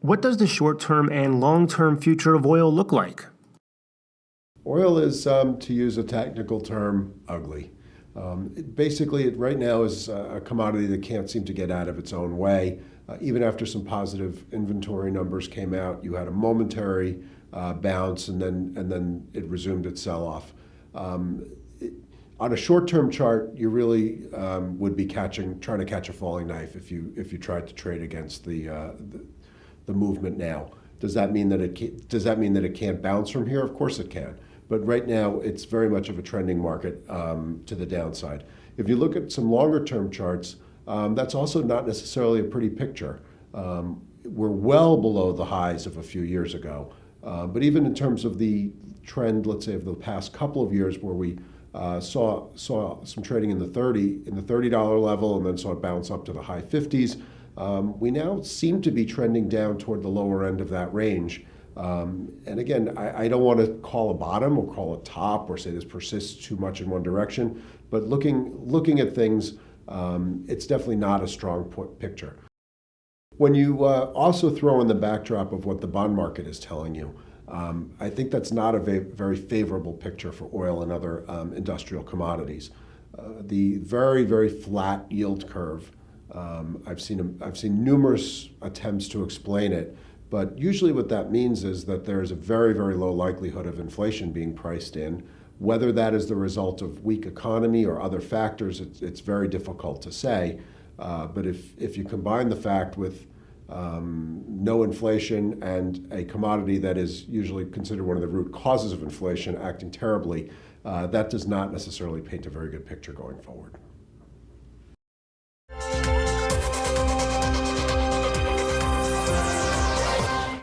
What does the short-term and long-term future of oil look like? Oil is, to use a technical term, ugly. Basically, it right now is a commodity that can't seem to get out of its own way. Even after some positive inventory numbers came out, you had a momentary bounce, and then it resumed its sell-off. On a short-term chart, you really would be trying to catch a falling knife if you tried to trade against the movement now. Does that mean that it can't bounce from here? Of course it can. But right now, it's very much of a trending market to the downside. If you look at some longer-term charts, that's also not necessarily a pretty picture. We're well below the highs of a few years ago. But even in terms of the trend, let's say, of the past couple of years, where we saw some trading in the $30 level, and then saw it bounce up to the high 50s, we now seem to be trending down toward the lower end of that range. And again, I don't want to call a bottom or call a top or say this persists too much in one direction, but looking at things, it's definitely not a strong picture. When you also throw in the backdrop of what the bond market is telling you, I think that's not a very favorable picture for oil and other industrial commodities. The very, very flat yield curve, I've seen numerous attempts to explain it, but usually what that means is that there's a very, very low likelihood of inflation being priced in. Whether that is the result of weak economy or other factors, it's very difficult to say. But if you combine the fact with no inflation and a commodity that is usually considered one of the root causes of inflation acting terribly, that does not necessarily paint a very good picture going forward.